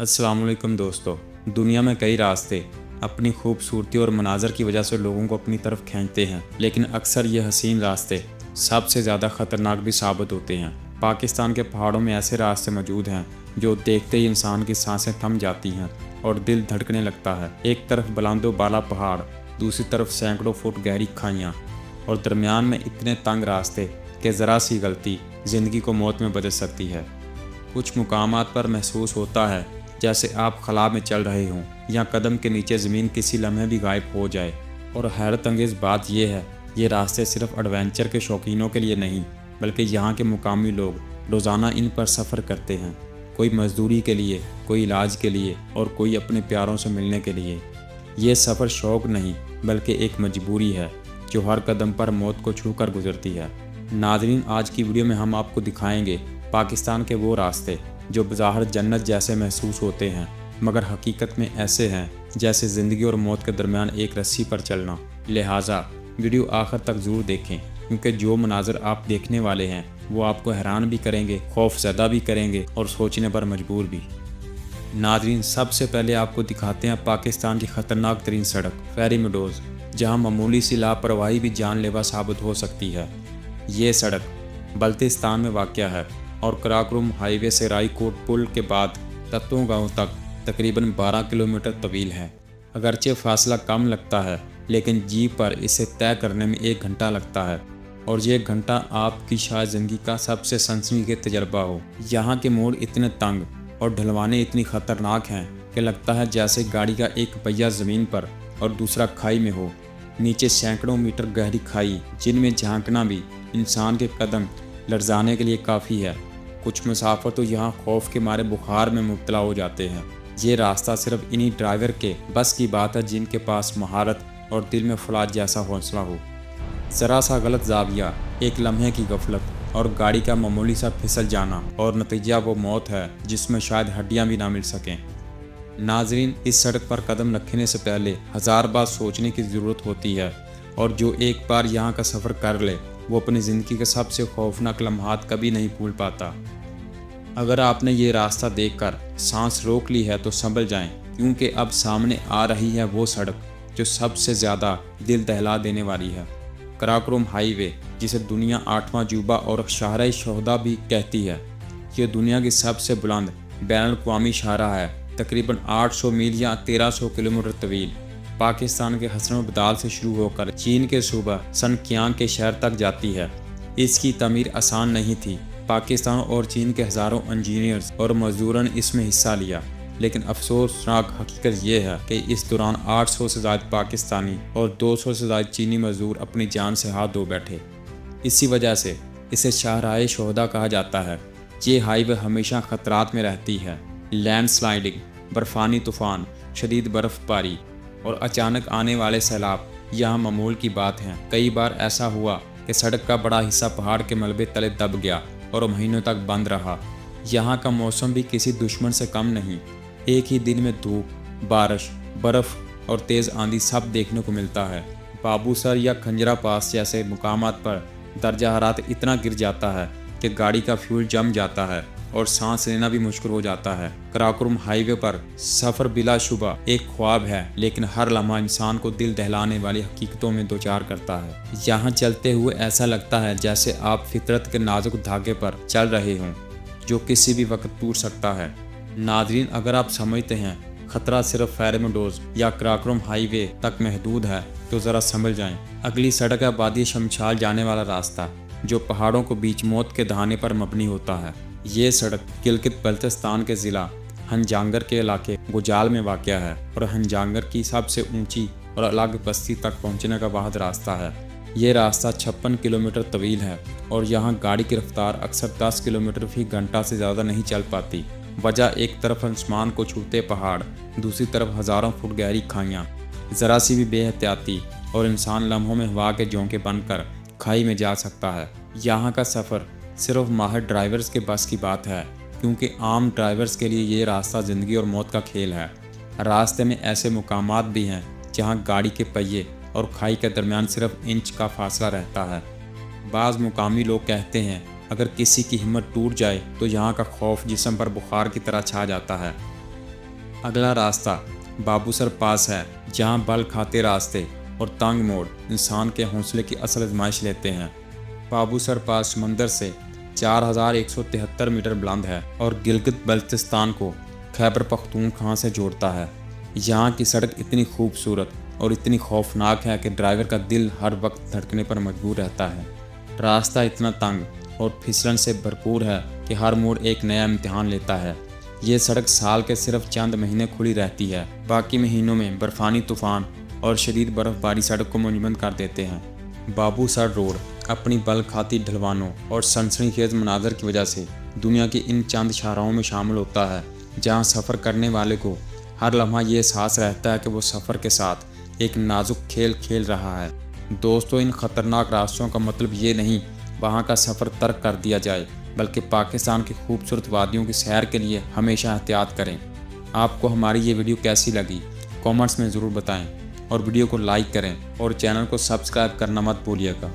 अस्सलाम वालेकुम दोस्तों। दुनिया में कई रास्ते अपनी खूबसूरती और मनाज़र की वजह से लोगों को अपनी तरफ खींचते हैं, लेकिन अक्सर ये हसीन रास्ते सबसे ज़्यादा ख़तरनाक भी साबित होते हैं। पाकिस्तान के पहाड़ों में ऐसे रास्ते मौजूद हैं जो देखते ही इंसान की सांसें थम जाती हैं और दिल धड़कने लगता है। एक तरफ बुलंदो बाला पहाड़, दूसरी तरफ सैकड़ों फुट गहरी खाइयाँ और दरमियान में इतने तंग रास्ते कि ज़रा सी गलती ज़िंदगी को मौत में बदल सकती है। कुछ मुकामात पर महसूस होता है जैसे आप खला में चल रहे हों या कदम के नीचे ज़मीन किसी लम्हे भी गायब हो जाए। और हैरत अंगेज़ बात यह है, ये रास्ते सिर्फ एडवेंचर के शौकीनों के लिए नहीं, बल्कि यहाँ के मुकामी लोग रोज़ाना इन पर सफ़र करते हैं। कोई मज़दूरी के लिए, कोई इलाज के लिए और कोई अपने प्यारों से मिलने के लिए। ये सफ़र शौक़ नहीं बल्कि एक मजबूरी है जो हर कदम पर मौत को छू कर गुजरती है। नाज़रीन, आज की वीडियो में हम आपको दिखाएंगे पाकिस्तान के वो रास्ते जो बज़ाहिर जन्नत जैसे महसूस होते हैं, मगर हकीकत में ऐसे हैं जैसे ज़िंदगी और मौत के दरमियान एक रस्सी पर चलना। लिहाजा वीडियो आखिर तक ज़रूर देखें, क्योंकि जो मनाज़र आप देखने वाले हैं वो आपको हैरान भी करेंगे, खौफज़दा भी करेंगे और सोचने पर मजबूर भी। नाज़रीन, सबसे पहले आपको दिखाते हैं पाकिस्तान की ख़तरनाक तरीन सड़क फेरी मेडोज़, जहाँ मामूली सी लापरवाही भी जानलेवा साबित हो सकती है। ये सड़क बल्तिस्तान में वाक़या है और कराकोरम हाईवे से राईकोट पुल के बाद तत्वों गांव तक तकरीबन 12 किलोमीटर तवील है। अगरचे फासला कम लगता है, लेकिन जीप पर इसे तय करने में 1 घंटा लगता है और ये घंटा आपकी शायद ज़िंदगी का सबसे सनसनीखेज़ तजर्बा हो। यहाँ के मोड़ इतने तंग और ढलवाने इतनी ख़तरनाक हैं कि लगता है जैसे गाड़ी का एक पहिया ज़मीन पर और दूसरा खाई में हो। नीचे सैकड़ों मीटर गहरी खाई, जिनमें झांकना भी इंसान के कदम लर्जाने के लिए काफ़ी है। कुछ मुसाफिर तो यहाँ खौफ के मारे बुखार में मुब्तला हो जाते हैं। ये रास्ता सिर्फ इन्हीं ड्राइवर के बस की बात है जिनके पास महारत और दिल में फौलाद जैसा हौसला हो। ज़रा सा गलत जाविया, एक लम्हे की गफलत और गाड़ी का मामूली सा फिसल जाना और नतीजा वो मौत है जिसमें शायद हड्डियाँ भी ना मिल सकें। नाज़रीन, इस सड़क पर कदम रखने से पहले 1000 बार सोचने की ज़रूरत होती है, और जो एक बार यहाँ का सफ़र कर ले वो अपनी ज़िंदगी के सबसे खौफनाक लम्हात कभी नहीं भूल पाता। अगर आपने ये रास्ता देखकर सांस रोक ली है तो संभल जाएं, क्योंकि अब सामने आ रही है वो सड़क जो सबसे ज़्यादा दिल दहला देने वाली है। कराकोरम हाईवे, जिसे दुनिया 8वां अजूबा और शाहरा-ए-शुहदा भी कहती है, ये दुनिया की सबसे बुलंद बैनुल-अक़वामी शाहराह है, तकरीबन 800 मील या 1300 किलोमीटर तवील। पाकिस्तान के हसन-ओ-बदाल से शुरू होकर चीन के सूबा सनकियांग के शहर तक जाती है। इसकी तमीर आसान नहीं थी। पाकिस्तान और चीन के हज़ारों इंजीनियर्स और मजदूरों ने इसमें हिस्सा लिया, लेकिन अफसोसनाक हकीकत यह है कि इस दौरान 800 से ज़्यादा पाकिस्तानी और 200 से ज़्यादा चीनी मजदूर अपनी जान से हाथ धो बैठे। इसी वजह से इसे शाहराह-ए-शुहदा कहा जाता है। ये हाईवे हमेशा ख़तरात में रहती है। लैंड स्लाइडिंग, बर्फ़ानी तूफ़ान, शदीद बर्फ़बारी और अचानक आने वाले सैलाब यहाँ मामूल की बात हैं। कई बार ऐसा हुआ कि सड़क का बड़ा हिस्सा पहाड़ के मलबे तले दब गया और महीनों तक बंद रहा। यहाँ का मौसम भी किसी दुश्मन से कम नहीं। एक ही दिन में धूप, बारिश, बर्फ़ और तेज़ आंधी सब देखने को मिलता है। बाबूसर या खंजरा पास जैसे मुकामात पर दर्जा हरारत इतना गिर जाता है कि गाड़ी का फ्यूल जम जाता है और सांस लेना भी मुश्किल हो जाता है। कराकोरम हाईवे पर सफ़र बिलाशुबा एक ख्वाब है, लेकिन हर लम्हा इंसान को दिल दहलाने वाली हकीकतों में दो चार करता है। यहाँ चलते हुए ऐसा लगता है जैसे आप फितरत के नाजुक धागे पर चल रहे हों, जो किसी भी वक्त टूट सकता है। नाज़रीन, अगर आप समझते हैं ख़तरा सिर्फ फेरी मेडोज़ या कराकोरम हाईवे तक महदूद है, तो ज़रा समझ जाएं। अगली सड़क है वादी शमशाल जाने वाला रास्ता, जो पहाड़ों को बीच मौत के दहाने पर मबनी होता है। ये सड़क गिलगित बल्तिस्तान के ज़िला हंजांगर के इलाके गुजाल में वाक़या है और हंजांगर की सबसे ऊंची और अलग बस्ती तक पहुंचने का वाहिद रास्ता है। ये रास्ता 56 किलोमीटर तवील है और यहाँ गाड़ी की रफ्तार अक्सर 10 किलोमीटर फी घंटा से ज़्यादा नहीं चल पाती। वजह एक तरफ आसमान को छूते पहाड़, दूसरी तरफ हज़ारों फुट गहरी खाइयाँ। ज़रा सी भी बेहतियाती और इंसान लम्हों में हवा के झोंके बनकर खाई में जा सकता है। यहाँ का सफ़र सिर्फ माहिर ड्राइवर्स के बस की बात है, क्योंकि आम ड्राइवर्स के लिए ये रास्ता ज़िंदगी और मौत का खेल है। रास्ते में ऐसे मुकामात भी हैं जहाँ गाड़ी के पहिए और खाई के दरमियान सिर्फ इंच का फासला रहता है। बाज़ मुकामी लोग कहते हैं अगर किसी की हिम्मत टूट जाए तो यहाँ का खौफ जिस्म पर बुखार की तरह छा जाता है। अगला रास्ता बाबूसर पास है, जहां बल खाते रास्ते और तंग मोड़ इंसान के हौसले की असल आजमाइश लेते हैं। बाबूसर पास समंदर से 4173 मीटर बुलंद है और गिलगित बल्तिस्तान को खैबर पख्तूनख्वा से जोड़ता है। यहाँ की सड़क इतनी खूबसूरत और इतनी खौफनाक है कि ड्राइवर का दिल हर वक्त धड़कने पर मजबूर रहता है। रास्ता इतना तंग और फिसलन से भरपूर है कि हर मोड़ एक नया इम्तिहान लेता है। ये सड़क साल के सिर्फ चंद महीने खुली रहती है, बाकी महीनों में बर्फानी तूफान और शदीद बर्फबारी सड़क को मुंजमद कर देते हैं। बाबूसर रोड अपनी बल खाती ढलवानों और सनसनीखेज मनाजर की वजह से दुनिया की इन चंद शाहराहों में शामिल होता है, जहां सफ़र करने वाले को हर लम्हा ये एहसास रहता है कि वो सफ़र के साथ एक नाजुक खेल खेल रहा है। दोस्तों, इन ख़तरनाक रास्तों का मतलब ये नहीं वहाँ का सफ़र तर्क कर दिया जाए, बल्कि पाकिस्तान की खूबसूरत वादियों की सैर के लिए हमेशा एहतियात करें। आपको हमारी ये वीडियो कैसी लगी कमेंट्स में ज़रूर बताएं और वीडियो को लाइक करें और चैनल को सब्सक्राइब करना मत भूलिएगा।